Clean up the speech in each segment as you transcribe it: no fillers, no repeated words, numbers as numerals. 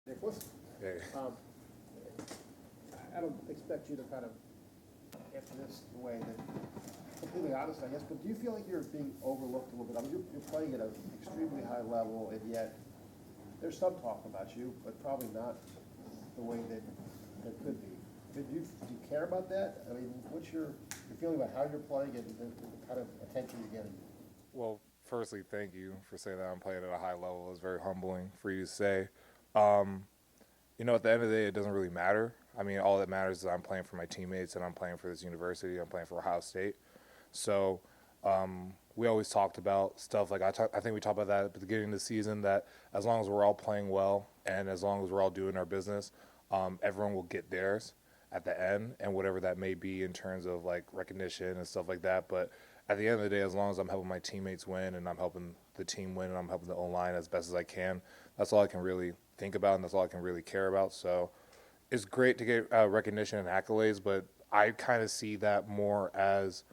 Nicholas? Hey. I don't expect you to kind of answer this the way that completely honest, I guess, but do you feel like you're being overlooked a little bit? I mean, you're playing at an extremely high level, and yet there's some talk about you, but probably not the way that there could be. Do you care about that? I mean, what's your feeling about how you're playing and the kind of attention you're getting? Well, firstly, thank you for saying that I'm playing at a high level. It's very humbling for you to say. Um, at the end of the day, it doesn't really matter. I mean, all that matters is I'm playing for my teammates and I'm playing for this university. I'm playing for Ohio State. So we always talked about stuff like I think we talked about that at the beginning of the season, that as long as we're all playing well and as long as we're all doing our business, everyone will get theirs at the end, and whatever that may be in terms of like recognition and stuff like that. But at the end of the day, as long as I'm helping my teammates win and I'm helping the team win and I'm helping the O-line as best as I can, that's all I can really think about and that's all I can really care about. So it's great to get recognition and accolades, but I kind of see that more as,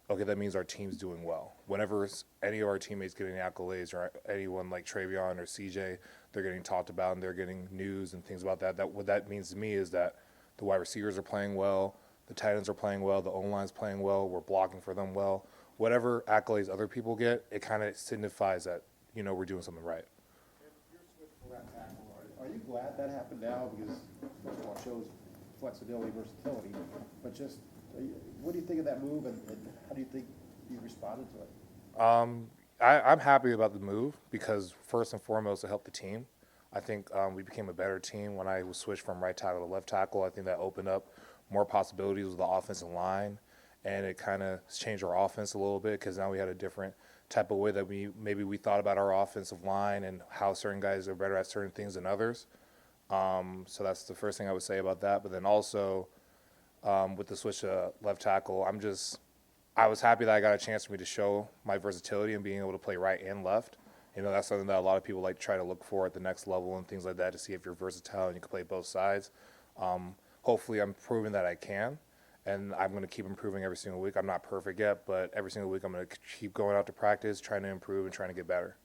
okay, that means our team's doing well. Whenever any of our teammates getting accolades or anyone like Travion or CJ, they're getting talked about and they're getting news and things about that. That what that means to me is that the wide receivers are playing well, the tight ends are playing well, the O-line's playing well, we're blocking for them well. Whatever accolades other people get, it kind of signifies that we're doing something right. Your switch to left tackle, are you glad that happened now? Because first of all, it shows flexibility, versatility, but just what do you think of that move, and how do you think you responded to it? I'm happy about the move because first and foremost, it helped the team. I think we became a better team when I was switched from right tackle to left tackle. I think that opened up more possibilities with the offensive line, and it kind of changed our offense a little bit because now we had a different type of way that we thought about our offensive line and how certain guys are better at certain things than others. So that's the first thing I would say about that. But then also with the switch to left tackle, I was happy that I got a chance for me to show my versatility and being able to play right and left. That's something that a lot of people like to try to look for at the next level and things like that to see if you're versatile and you can play both sides. Hopefully, I'm proving that I can, and I'm going to keep improving every single week. I'm not perfect yet, but every single week I'm going to keep going out to practice, trying to improve and trying to get better.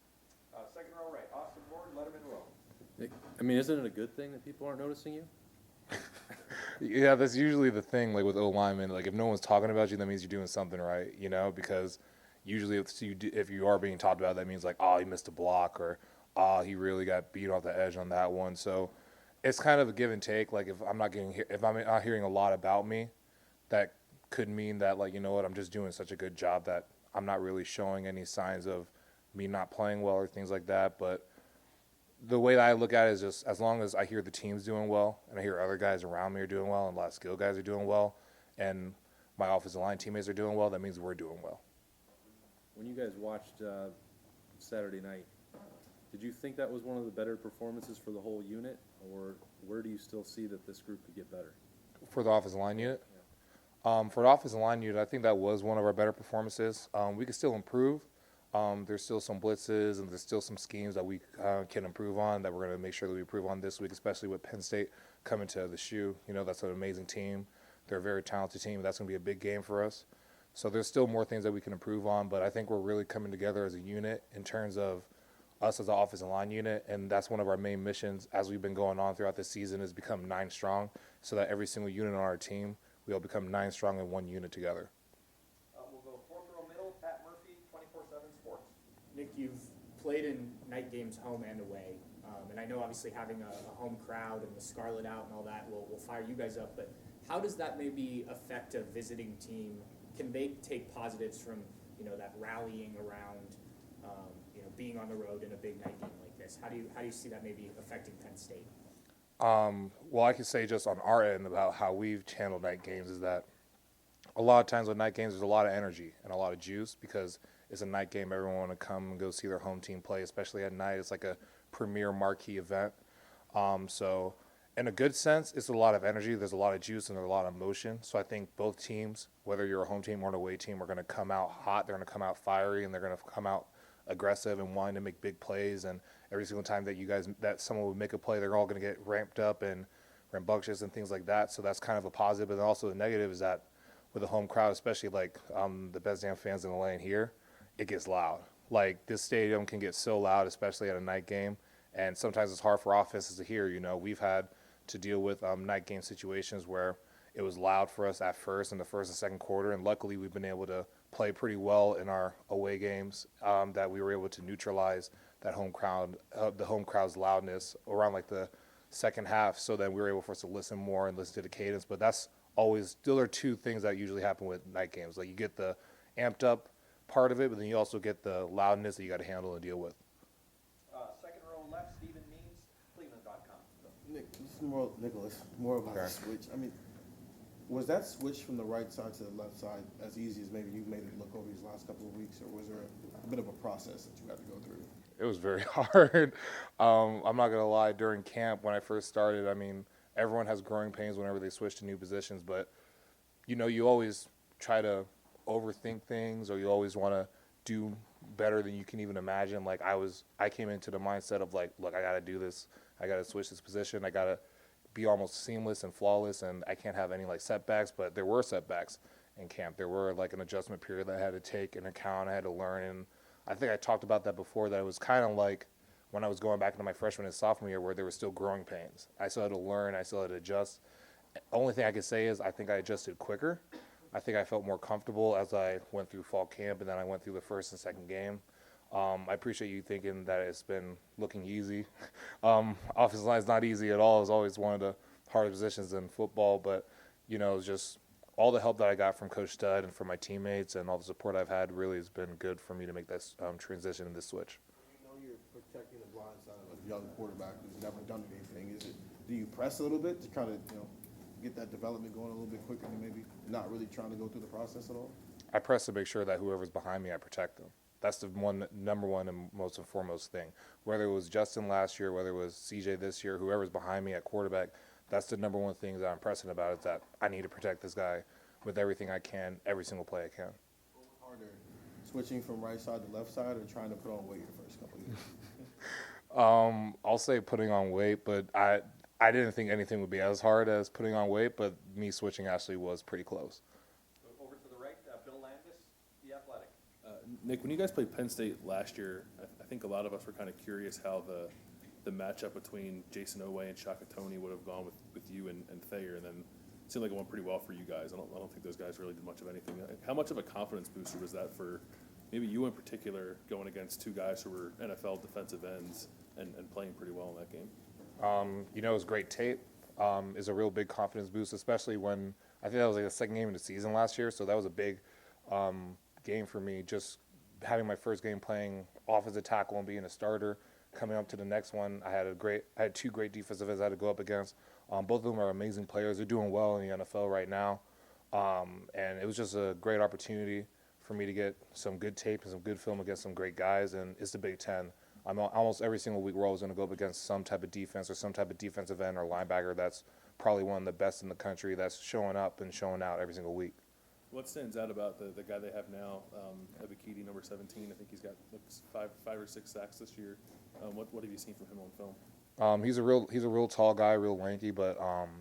Second row right, Austin Ward, Letterman row. I mean, isn't it a good thing that people aren't noticing you? Yeah, that's usually the thing. Like with O linemen, like if no one's talking about you, that means you're doing something right. Because usually if you are being talked about, that means like, oh, he missed a block or oh, he really got beat off the edge on that one. So it's kind of a give and take. Like if I'm not hearing a lot about me, that could mean that like what, I'm just doing such a good job that I'm not really showing any signs of me not playing well or things like that. But the way that I look at it is just as long as I hear the team's doing well and I hear other guys around me are doing well and a lot of skilled guys are doing well and my offensive line teammates are doing well, that means we're doing well. When you guys watched Saturday night, did you think that was one of the better performances for the whole unit, or where do you still see that this group could get better? For the offensive line unit? For the offensive line unit, I think that was one of our better performances. We could still improve. There's still some blitzes and there's still some schemes that we can improve on that we're going to make sure that we improve on this week, especially with Penn State coming to the shoe. That's an amazing team. They're a very talented team. That's going to be a big game for us. So there's still more things that we can improve on, but I think we're really coming together as a unit in terms of us as an offensive line unit, and that's one of our main missions as we've been going on throughout this season is become 9 strong so that every single unit on our team, we all become 9 strong in one unit together. We'll go fourth row middle, Pat Murphy, 24/7 Sports. Nick, you've played in night games home and away, and I know obviously having a home crowd and the Scarlet out and all that will fire you guys up, but how does that maybe affect a visiting team? Can they take positives from that rallying around being on the road in a big night game like this? How do you see that maybe affecting Penn State? Well, I can say just on our end about how we've handled night games is that a lot of times with night games there's a lot of energy and a lot of juice because it's a night game. Everyone want to come and go see their home team play, especially at night. It's like a premier marquee event. So in a good sense, it's a lot of energy. There's a lot of juice and there's a lot of emotion. So I think both teams, whether you're a home team or an away team, are going to come out hot. They're going to come out fiery and they're going to come out aggressive and wanting to make big plays. And every single time that someone would make a play, they're all going to get ramped up and rambunctious and things like that. So that's kind of a positive. But then also the negative is that with a home crowd, especially like the best damn fans in the lane here, it gets loud. Like this stadium can get so loud, especially at a night game. And sometimes it's hard for offenses to hear. You know, we've had to deal with night game situations where it was loud for us at first in the first and second quarter, and luckily we've been able to play pretty well in our away games, that we were able to neutralize that home crowd, the home crowd's loudness around like the second half, so then we were able for us to listen more and listen to the cadence. But that's always, still are two things that usually happen with night games. Like you get the amped up part of it, but then you also get the loudness that you got to handle and deal with. Second row left, Stephen Means, Cleveland.com. Nick, this is more Nicholas, more about the switch. I mean, was that switch from the right side to the left side as easy as maybe you made it look over these last couple of weeks, or was there a bit of a process that you had to go through? It was very hard. I'm not gonna lie. During camp, when I first started, I mean, everyone has growing pains whenever they switch to new positions. But you know, you always try to overthink things, or you always want to do better than you can even imagine. Like I came into the mindset of like, look, I got to do this. I got to switch this position. I got to be almost seamless and flawless, and I can't have any like setbacks. But there were setbacks in camp. There were like an adjustment period that I had to take into account. I had to learn, and I think I talked about that before, that it was kind of like when I was going back into my freshman and sophomore year where there were still growing pains. I still had to learn. I still had to adjust. Only thing I could say is I think I adjusted quicker. I think I felt more comfortable as I went through fall camp, and then I went through the first and second game. I appreciate you thinking that it's been looking easy. Offensive line is not easy at all. It's always one of the hardest positions in football, but you know, it's just all the help that I got from Coach Stud and from my teammates and all the support I've had really has been good for me to make this transition and this switch. You know you're protecting the blind side of a young quarterback who's never done anything. Do you press a little bit to kind of, get that development going a little bit quicker than maybe not really trying to go through the process at all? I press to make sure that whoever's behind me, I protect them. That's the number one and most and foremost thing. Whether it was Justin last year, whether it was CJ this year, whoever's behind me at quarterback, that's the number one thing that I'm pressing about, is that I need to protect this guy with everything I can, every single play I can. What was harder, switching from right side to left side, or trying to put on weight the first couple of years? I'll say putting on weight, but I didn't think anything would be as hard as putting on weight, but me switching actually was pretty close. Over to the right, Bill Landis, The Athletic. Nick, when you guys played Penn State last year, I think a lot of us were kind of curious how the matchup between Jason Owe and Shaka Toney would have gone with you and Thayer, and then it seemed like it went pretty well for you guys. I don't think those guys really did much of anything. How much of a confidence booster was that for maybe you in particular, going against two guys who were NFL defensive ends and playing pretty well in that game? You know, it was great tape. Is a real big confidence boost, especially when I think that was like the second game of the season last year. So that was a big game for me. Just having my first game playing offensive tackle and being a starter. Coming up to the next one, I had two great defensive ends I had to go up against. Both of them are amazing players. They're doing well in the NFL right now. And it was just a great opportunity for me to get some good tape and some good film against some great guys. And it's the Big Ten. Almost every single week we're always going to go up against some type of defense or some type of defensive end or linebacker that's probably one of the best in the country, that's showing up and showing out every single week. What stands out about the guy they have now, Ebiketie, number 17? I think he's got five or six sacks this year. What have you seen from him on film? He's a real tall guy, real lanky, but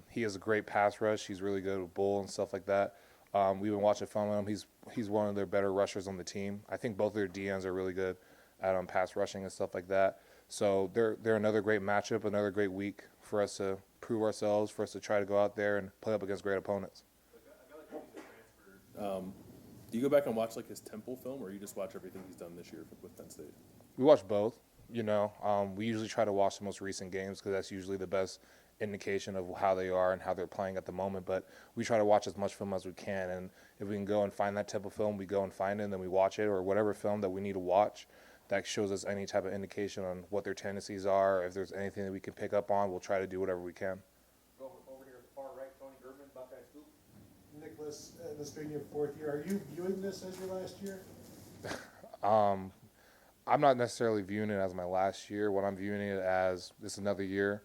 he has a great pass rush. He's really good with bull and stuff like that. We've been watching film on him. He's one of their better rushers on the team. I think both of their DNs are really good at pass rushing and stuff like that. So they're another great matchup, another great week for us to prove ourselves, for us to try to go out there and play up against great opponents. Do you go back and watch like his Temple film, or you just watch everything he's done this year with Penn State? We watch both. You know, we usually try to watch the most recent games because that's usually the best indication of how they are and how they're playing at the moment. But we try to watch as much film as we can, and if we can go and find that type of film, we go and find it, and then we watch it, or whatever film that we need to watch that shows us any type of indication on what their tendencies are. If there's anything that we can pick up on, we'll try to do whatever we can. Over here at the far right, Tony German, Buckeye Scoop. Nicholas, this being your fourth year, are you viewing this as your last year? I'm not necessarily viewing it as my last year. What I'm viewing it as, this is another year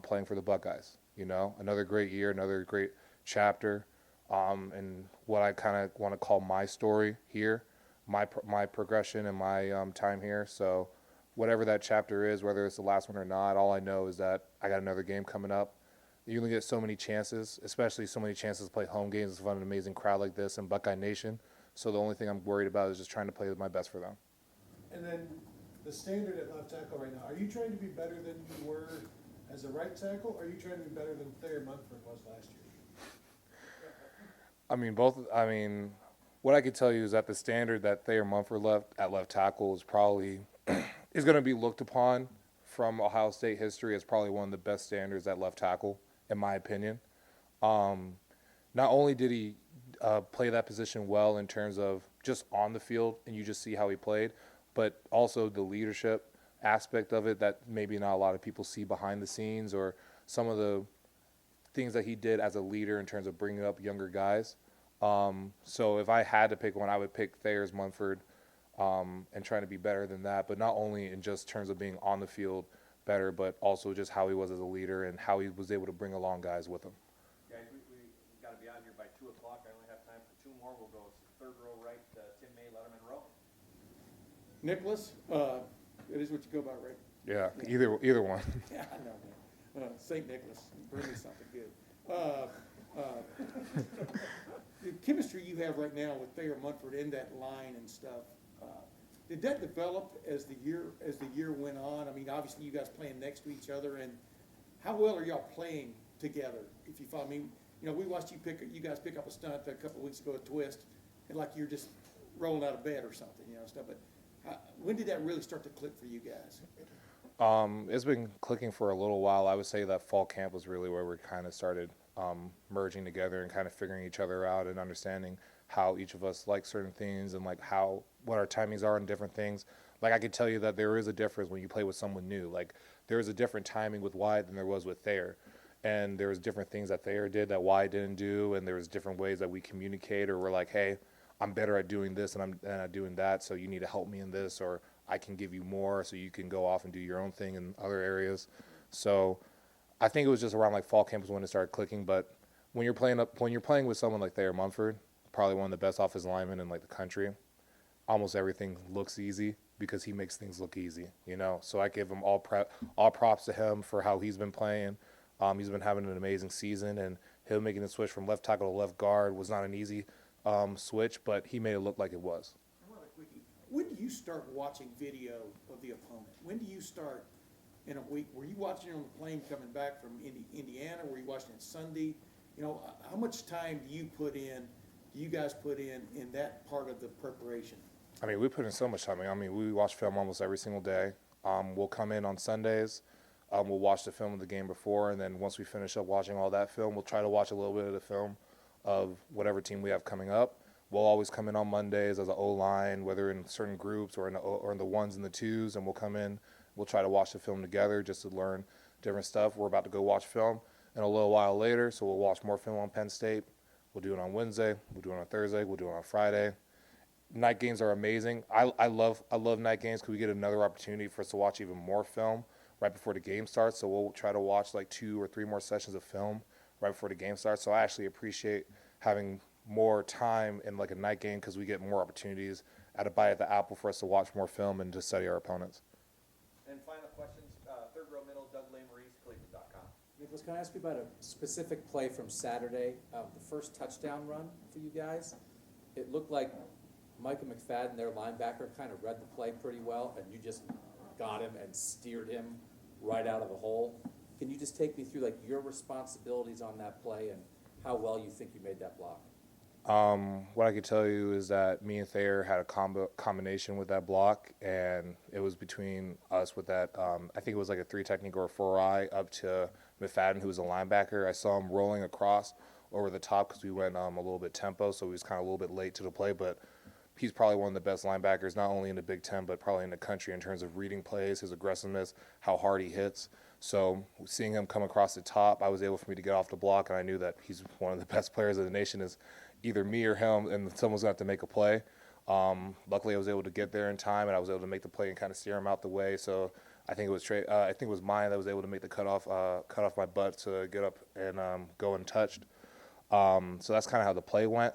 playing for the Buckeyes. You know, another great year, another great chapter, and what I kind of want to call my story here, my progression and my time here. So whatever that chapter is, whether it's the last one or not, all I know is that I got another game coming up. You only get so many chances, especially so many chances to play home games in front of an amazing crowd like this in Buckeye Nation. So the only thing I'm worried about is just trying to play my best for them. And then the standard at left tackle right now, are you trying to be better than you were as a right tackle, or are you trying to be better than Thayer Munford was last year? I mean, both. I mean, what I could tell you is that the standard that Thayer Munford left at left tackle is probably is going to be looked upon from Ohio State history as probably one of the best standards at left tackle, in my opinion. Not only did he play that position well in terms of just on the field, and you just see how he played, but also the leadership aspect of it that maybe not a lot of people see behind the scenes, or some of the things that he did as a leader in terms of bringing up younger guys. So if I had to pick one, I would pick Thayer's Munford and trying to be better than that, but not only in just terms of being on the field better, but also just how he was as a leader and how he was able to bring along guys with him. Guys, we gotta be out of here by 2 o'clock. I only have time for 2 more. We'll go third row right, Tim May, Letterman row. Nicholas, it is what you go by, right? Yeah, either one. Yeah, I know, man. St. Nicholas, bring me something good. The chemistry you have right now with Thayer Munford in that line and stuff, did that develop as the year went on? I mean, obviously you guys playing next to each other, and how well are y'all playing together? If you follow me, you know, we watched you guys pick up a stunt a couple of weeks ago, a twist, and like you're just rolling out of bed or something, you know, stuff. But when did that really start to click for you guys? It's been clicking for a little while. I would say that fall camp was really where we kind of started merging together and kind of figuring each other out and understanding how each of us like certain things and like what our timings are on different things. Like I could tell you that there is a difference when you play with someone new. Like there is a different timing with Wyatt than there was with Thayer. And there was different things that Thayer did that Wyatt didn't do, and there was different ways that we communicate, or we're like, hey, I'm better at doing this and I'm doing that, so you need to help me in this, or I can give you more so you can go off and do your own thing in other areas. So I think it was just around like fall camp was when it started clicking. But when you're playing with someone like Thayer Munford, probably one of the best offensive linemen in like the country, almost everything looks easy because he makes things look easy, you know. So I give him all props to him for how he's been playing. He's been having an amazing season, and him making the switch from left tackle to left guard was not an easy switch, but he made it look like it was. I want a quickie. When do you start watching video of the opponent? When do you start in a week? Were you watching it on the plane coming back from Indiana? Were you watching it Sunday? You know, how much time do you guys put in that part of the preparation? I mean, we put in so much time. I mean, we watch film almost every single day. We'll come in on Sundays. We'll watch the film of the game before, and then once we finish up watching all that film, we'll try to watch a little bit of the film of whatever team we have coming up. We'll always come in on Mondays as an O-line, whether in certain groups or in the ones and the twos, and we'll come in. We'll try to watch the film together just to learn different stuff. We're about to go watch film in a little while later, so we'll watch more film on Penn State. We'll do it on Wednesday. We'll do it on Thursday. We'll do it on Friday. Night games are amazing. I love night games because we get another opportunity for us to watch even more film right before the game starts. So we'll try to watch like 2 or 3 more sessions of film right before the game starts. So I actually appreciate having more time in like a night game because we get more opportunities at a bite at the apple for us to watch more film and to study our opponents. And final questions, third row middle, Doug Maurice, Cleveland.com. Nicholas, can I ask you about a specific play from Saturday, the first touchdown run for you guys? It looked like Micah McFadden, their linebacker, kind of read the play pretty well, and you just got him and steered him right out of the hole. Can you just take me through like your responsibilities on that play and how well you think you made that block? What I could tell you is that me and Thayer had a combination with that block, and it was between us with that. I think it was like a 3 technique or a 4-eye up to McFadden, who was a linebacker. I saw him rolling across over the top because we went a little bit tempo, so he was kind of a little bit late to the play, but he's probably one of the best linebackers, not only in the Big Ten, but probably in the country in terms of reading plays, his aggressiveness, how hard he hits. So seeing him come across the top, I was able for me to get off the block, and I knew that he's one of the best players of the nation. Is either me or him, and someone's going to have to make a play. Luckily, I was able to get there in time, and I was able to make the play and kind of steer him out the way. So I think it was mine that was able to make the cut off my butt to get up and go untouched. So that's kind of how the play went.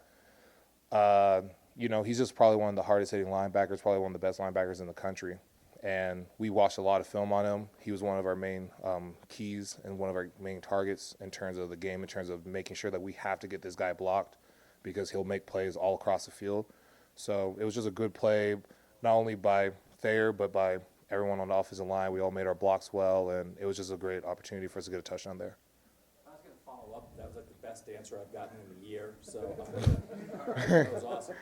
You know, he's just probably one of the hardest hitting linebackers, probably one of the best linebackers in the country. And we watched a lot of film on him. He was one of our main keys and one of our main targets in terms of the game, in terms of making sure that we have to get this guy blocked because he'll make plays all across the field. So it was just a good play, not only by Thayer, but by everyone on the offensive line. We all made our blocks well, and it was just a great opportunity for us to get a touchdown there. I was gonna follow up, that was like the best answer I've gotten in a year, so, that was awesome.